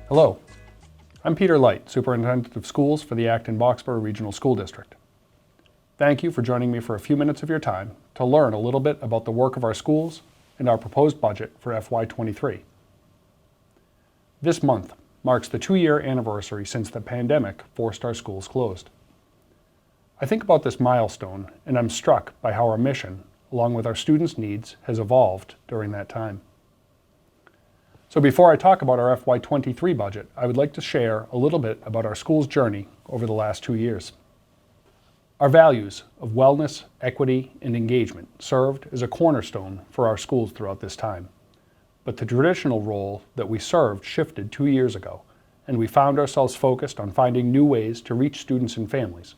Hello, I'm Peter Light, Superintendent of Schools for the Acton-Boxborough Regional School District. Thank you for joining me for a few minutes of your time to learn a little bit about the work of our schools and our proposed budget for FY23. This month marks the 2-year anniversary since the pandemic forced our schools closed. I think about this milestone and I'm struck by how our mission, along with our students' needs, has evolved during that time. So before I talk about our FY23 budget, I would like to share a little bit about our school's journey over the last 2 years. Our values of wellness, equity, and engagement served as a cornerstone for our schools throughout this time. But the traditional role that we served shifted 2 years ago, and we found ourselves focused on finding new ways to reach students and families,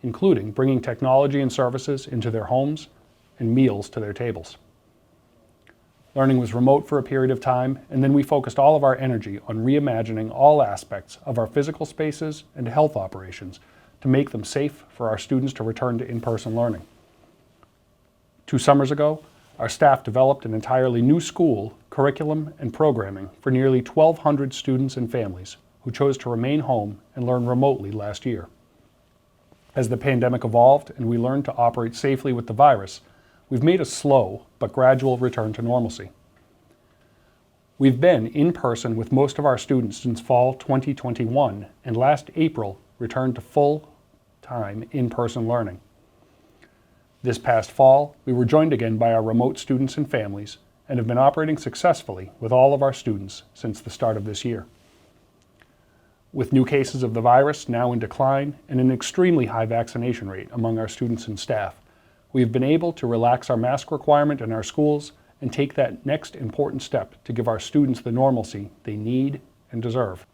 including bringing technology and services into their homes and meals to their tables. Learning was remote for a period of time, and then we focused all of our energy on reimagining all aspects of our physical spaces and health operations to make them safe for our students to return to in-person learning. 2 summers ago, our staff developed an entirely new school, curriculum, and programming for nearly 1,200 students and families who chose to remain home and learn remotely last year. As the pandemic evolved and we learned to operate safely with the virus, we've made a slow but gradual return to normalcy. We've been in person with most of our students since fall 2021, and last April returned to full-time in-person learning. This past fall, we were joined again by our remote students and families and have been operating successfully with all of our students since the start of this year. With new cases of the virus now in decline and an extremely high vaccination rate among our students and staff, we have been able to relax our mask requirement in our schools and take that next important step to give our students the normalcy they need and deserve.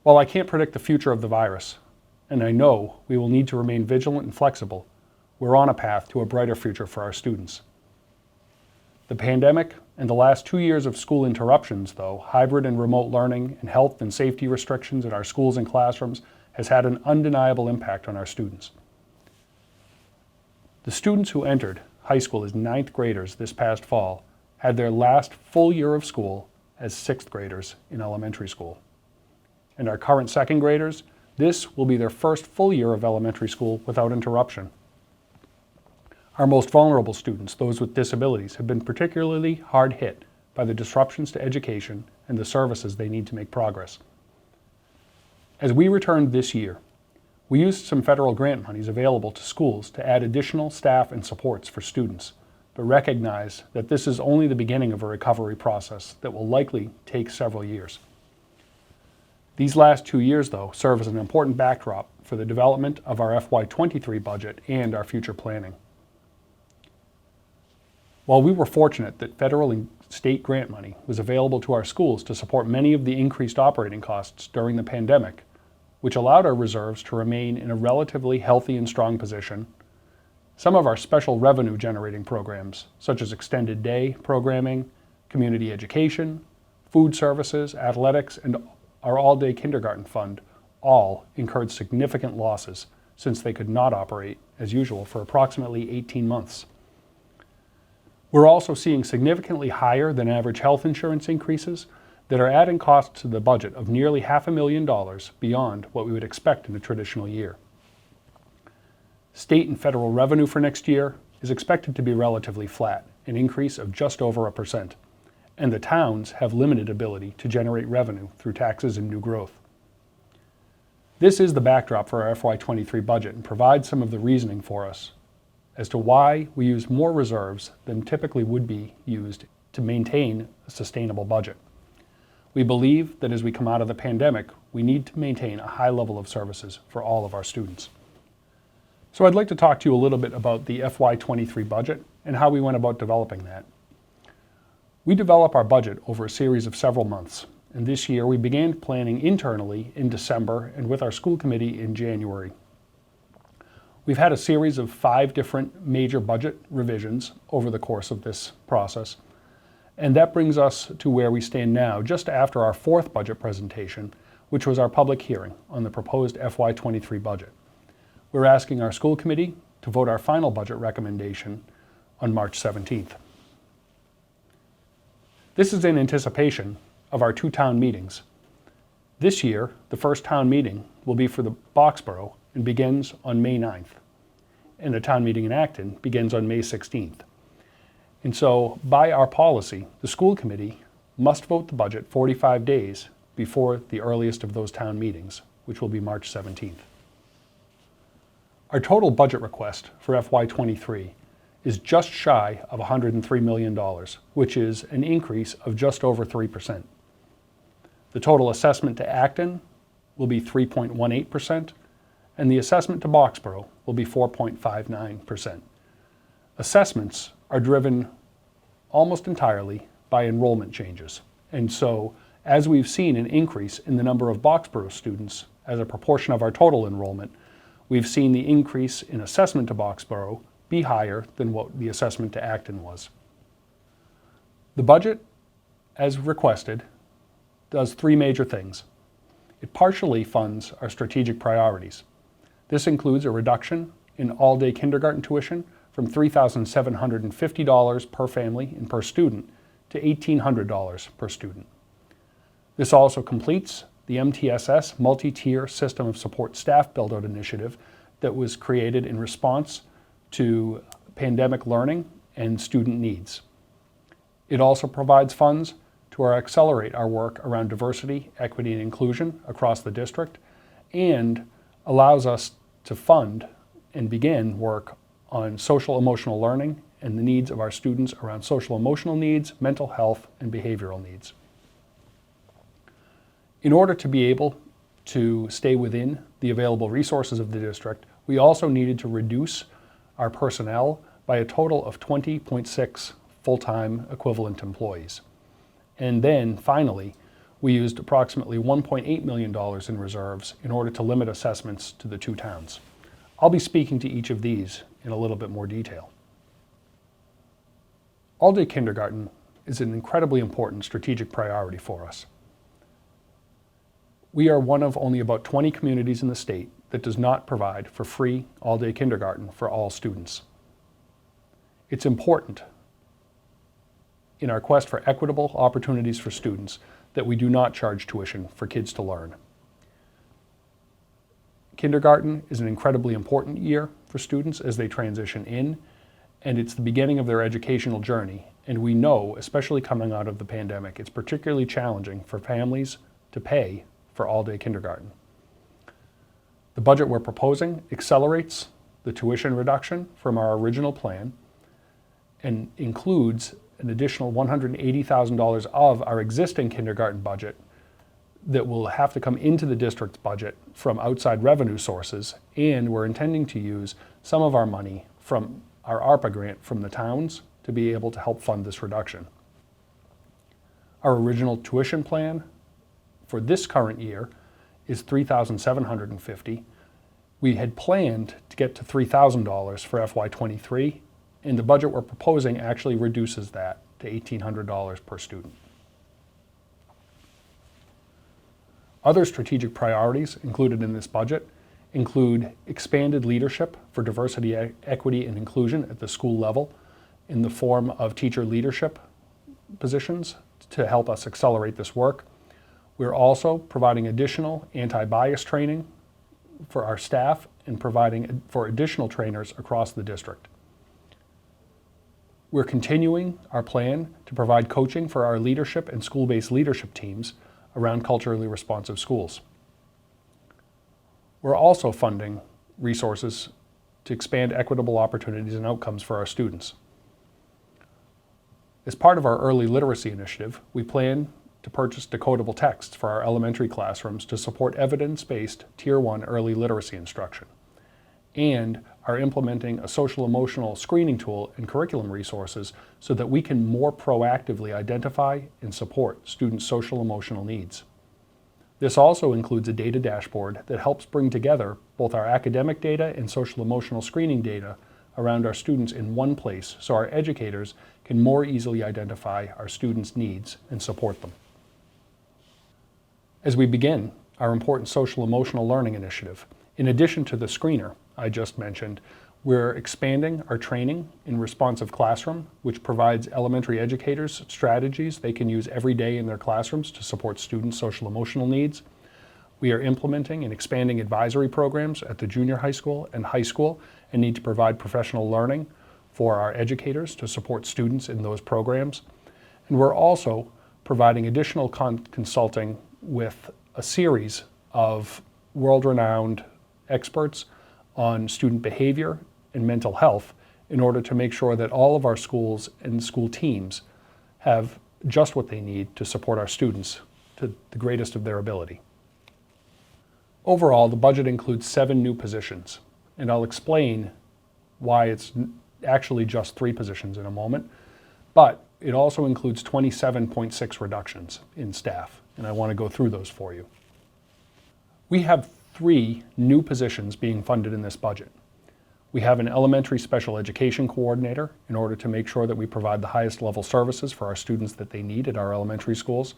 While I can't predict the future of the virus, and I know we will need to remain vigilant and flexible, we're on a path to a brighter future for our students. The pandemic and the last 2 years of school interruptions, though, hybrid and remote learning and health and safety restrictions in our schools and classrooms has had an undeniable impact on our students. The students who entered high school as 9th graders this past fall had their last full year of school as 6th graders in elementary school. And our current 2nd graders, this will be their first full year of elementary school without interruption. Our most vulnerable students, those with disabilities, have been particularly hard hit by the disruptions to education and the services they need to make progress. As we returned this year, we used some federal grant monies available to schools to add additional staff and supports for students, but recognize that this is only the beginning of a recovery process that will likely take several years. These last 2 years, though, serve as an important backdrop for the development of our FY23 budget and our future planning. While we were fortunate that federal and state grant money was available to our schools to support many of the increased operating costs during the pandemic, which allowed our reserves to remain in a relatively healthy and strong position, some of our special revenue generating programs, such as extended day programming, community education, food services, athletics, and our AllDay Kindergarten fund, all incurred significant losses since they could not operate as usual for approximately 18 months. We're also seeing significantly higher than average health insurance increases that are adding costs to the budget of nearly $500,000 beyond what we would expect in a traditional year. State and federal revenue for next year is expected to be relatively flat, an increase of just over 1%, and the towns have limited ability to generate revenue through taxes and new growth. This is the backdrop for our FY23 budget and provides some of the reasoning for us as to why we use more reserves than typically would be used to maintain a sustainable budget. We believe that as we come out of the pandemic, we need to maintain a high level of services for all of our students. So I'd like to talk to you a little bit about the FY23 budget and how we went about developing that. We develop our budget over a series of several months, and this year we began planning internally in December and with our school committee in January. We've had a series of 5 different major budget revisions over the course of this process. And that brings us to where we stand now, just after our 4th budget presentation, which was our public hearing on the proposed FY23 budget. We're asking our school committee to vote our final budget recommendation on March 17th. This is in anticipation of our two town meetings. This year, the first town meeting will be for the Boxborough and begins on May 9th. And the town meeting in Acton begins on May 16th. And so, by our policy, the school committee must vote the budget 45 days before the earliest of those town meetings, which will be March 17th. Our total budget request for FY23 is just shy of $103 million, which is an increase of just over 3%. The total assessment to Acton will be 3.18%, and the assessment to Boxborough will be 4.59%. Assessments are driven almost entirely by enrollment changes. And so, as we've seen an increase in the number of Boxborough students as a proportion of our total enrollment, we've seen the increase in assessment to Boxborough be higher than what the assessment to Acton was. The budget, as requested, does three major things. It partially funds our strategic priorities. This includes a reduction in AllDay Kindergarten tuition from $3,750 per family and per student to $1,800 per student. This also completes the MTSS multi-tier system of support staff build-out initiative that was created in response to pandemic learning and student needs. It also provides funds to accelerate our work around diversity, equity, and inclusion across the district, and allows us to fund and begin work on social emotional learning and the needs of our students around social emotional needs, mental health, and behavioral needs. In order to be able to stay within the available resources of the district, we also needed to reduce our personnel by a total of 20.6 full-time equivalent employees. And then, finally, we used approximately $1.8 million in reserves in order to limit assessments to the two towns. I'll be speaking to each of these in a little bit more detail. AllDay Kindergarten is an incredibly important strategic priority for us. We are one of only about 20 communities in the state that does not provide for free all-day kindergarten for all students. It's important in our quest for equitable opportunities for students that we do not charge tuition for kids to learn. Kindergarten is an incredibly important year for students as they transition in, and it's the beginning of their educational journey. And we know, especially coming out of the pandemic, it's particularly challenging for families to pay for all-day kindergarten. The budget we're proposing accelerates the tuition reduction from our original plan and includes an additional $180,000 of our existing kindergarten budget that will have to come into the district's budget from outside revenue sources, and we're intending to use some of our money from our ARPA grant from the towns to be able to help fund this reduction. Our original tuition plan for this current year is $3,750. We had planned to get to $3,000 for FY23, and the budget we're proposing actually reduces that to $1,800 per student. Other strategic priorities included in this budget include expanded leadership for diversity, equity, and inclusion at the school level in the form of teacher leadership positions to help us accelerate this work. We're also providing additional anti-bias training for our staff and providing for additional trainers across the district. We're continuing our plan to provide coaching for our leadership and school-based leadership teams around culturally responsive schools. We're also funding resources to expand equitable opportunities and outcomes for our students. As part of our early literacy initiative, we plan to purchase decodable texts for our elementary classrooms to support evidence-based Tier 1 early literacy instruction, and are implementing a social emotional screening tool and curriculum resources so that we can more proactively identify and support students' social emotional needs. This also includes a data dashboard that helps bring together both our academic data and social emotional screening data around our students in one place so our educators can more easily identify our students' needs and support them. As we begin our important social emotional learning initiative, in addition to the screener I just mentioned, We're expanding our training in responsive classroom, which provides elementary educators strategies they can use every day in their classrooms to support students' social emotional needs. We are implementing and expanding advisory programs at the junior high school and need to provide professional learning for our educators to support students in those programs. And we're also providing additional consulting with a series of world-renowned experts on student behavior and mental health in order to make sure that all of our schools and school teams have just what they need to support our students to the greatest of their ability. Overall, the budget includes 7 new positions, and I'll explain why it's actually just 3 positions in a moment, but it also includes 27.6 reductions in staff, and I want to go through those for you. We have 3 new positions being funded in this budget. We have an elementary special education coordinator in order to make sure that we provide the highest level services for our students that they need at our elementary schools.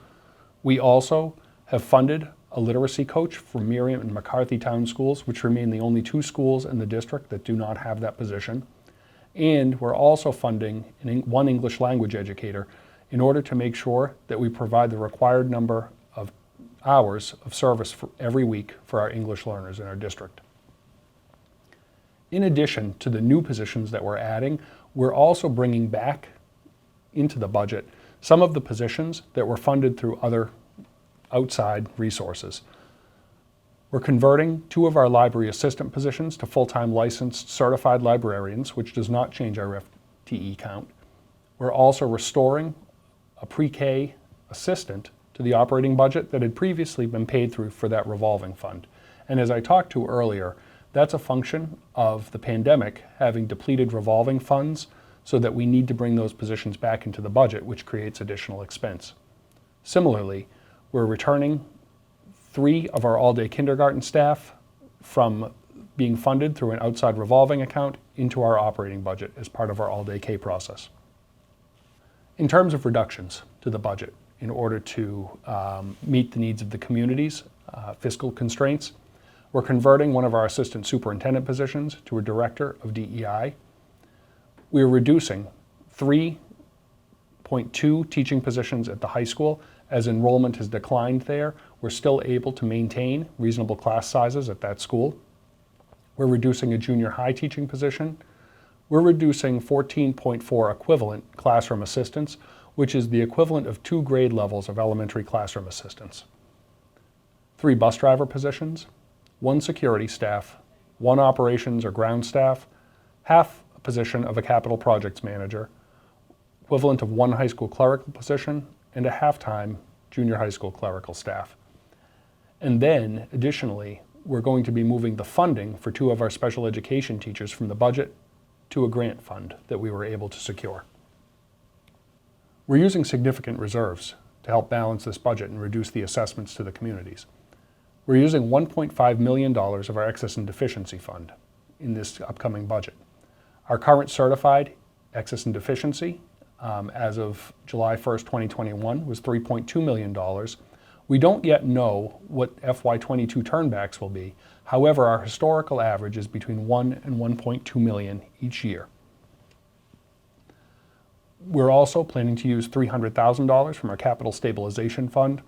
We also have funded a literacy coach for Miriam and McCarthy Town schools, which remain the only 2 schools in the district that do not have that position. And we're also funding one English language educator in order to make sure that we provide the required number of hours of service for every week for our English learners in our district. In addition to the new positions that we're adding, we're also bringing back into the budget some of the positions that were funded through other outside resources. We're converting 2 of our library assistant positions to full-time licensed certified librarians, which does not change our FTE count. We're also restoring a pre-K assistant to the operating budget that had previously been paid through for that revolving fund. And as I talked to earlier, that's a function of the pandemic having depleted revolving funds so that we need to bring those positions back into the budget, which creates additional expense. Similarly, we're returning 3 of our AllDay Kindergarten staff from being funded through an outside revolving account into our operating budget as part of our AllDay K process. In terms of reductions to the budget, in order to meet the needs of the community's fiscal constraints, we're converting one of our assistant superintendent positions to a director of DEI. We're reducing 3.2 teaching positions at the high school. As enrollment has declined there, we're still able to maintain reasonable class sizes at that school. We're reducing a junior high teaching position. We're reducing 14.4 equivalent classroom assistants, which is the equivalent of 2 grade levels of elementary classroom assistants. 3 bus driver positions, 1 security staff, 1 operations or ground staff, half a position of a capital projects manager, equivalent of 1 high school clerical position, and a half-time junior high school clerical staff. And then, additionally, we're going to be moving the funding for 2 of our special education teachers from the budget to a grant fund that we were able to secure. We're using significant reserves to help balance this budget and reduce the assessments to the communities. We're using $1.5 million of our excess and deficiency fund in this upcoming budget. Our current certified excess and deficiency as of July 1st, 2021 was $3.2 million. We don't yet know what FY22 turnbacks will be. However, our historical average is between 1 and 1.2 million each year. We're also planning to use $300,000 from our capital stabilization fund.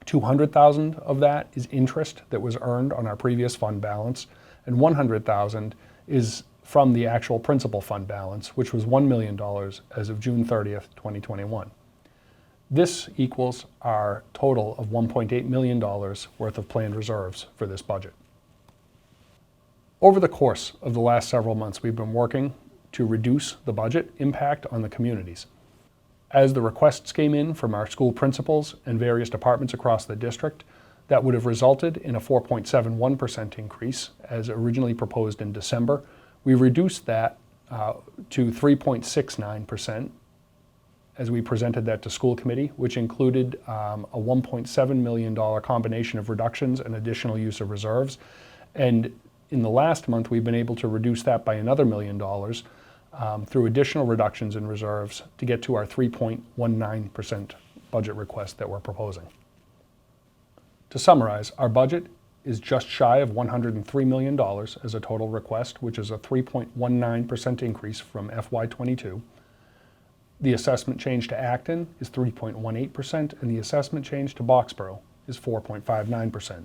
$200,000 of that is interest that was earned on our previous fund balance, and $100,000 is from the actual principal fund balance, which was $1 million as of June 30th, 2021. This equals our total of $1.8 million worth of planned reserves for this budget. Over the course of the last several months, we've been working to reduce the budget impact on the communities. As the requests came in from our school principals and various departments across the district, that would have resulted in a 4.71% increase as originally proposed in December. We reduced that to 3.69% as we presented that to school committee, which included a $1.7 million combination of reductions and additional use of reserves. And in the last month, we've been able to reduce that by another $1 million through additional reductions in reserves to get to our 3.19% budget request that we're proposing. To summarize, our budget is just shy of $103 million as a total request, which is a 3.19% increase from FY22. The assessment change to Acton is 3.18%, and the assessment change to Boxborough is 4.59%.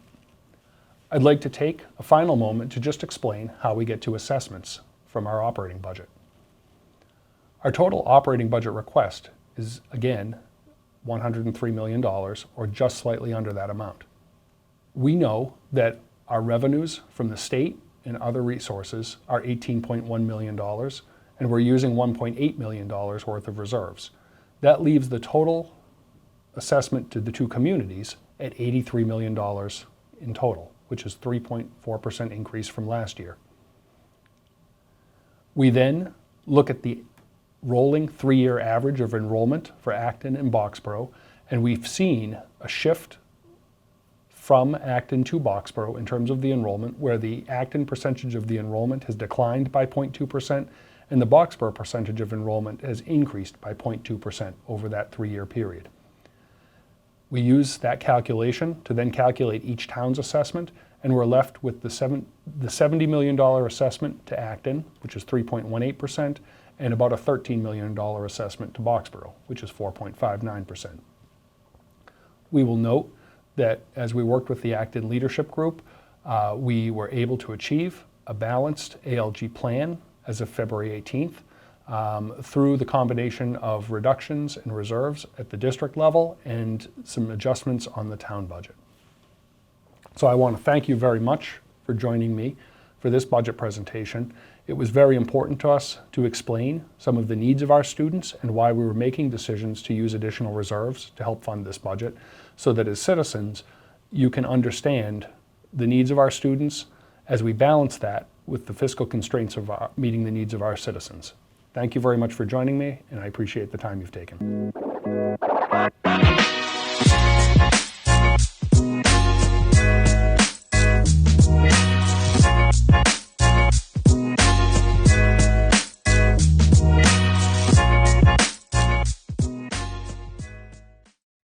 I'd like to take a final moment to just explain how we get to assessments from our operating budget. Our total operating budget request is, again, $103 million, or just slightly under that amount. We know that our revenues from the state and other resources are $18.1 million, and we're using $1.8 million worth of reserves. That leaves the total assessment to the two communities at $83 million in total, which is 3.4% increase from last year. We then look at the rolling 3-year average of enrollment for Acton and Boxborough, and we've seen a shift from Acton to Boxborough in terms of the enrollment, where the Acton percentage of the enrollment has declined by 0.2%, and the Boxborough percentage of enrollment has increased by 0.2% over that 3-year period. We use that calculation to then calculate each town's assessment, and we're left with the $70 million assessment to Acton, which is 3.18%, and about a $13 million assessment to Boxborough, which is 4.59%. We will note that as we worked with the Acton Leadership Group, we were able to achieve a balanced ALG plan as of February 18th through the combination of reductions and reserves at the district level and some adjustments on the town budget. So I want to thank you very much for joining me for this budget presentation. It was very important to us to explain some of the needs of our students and why we were making decisions to use additional reserves to help fund this budget, so that as citizens, you can understand the needs of our students as we balance that with the fiscal constraints of meeting the needs of our citizens. Thank you very much for joining me, and I appreciate the time you've taken.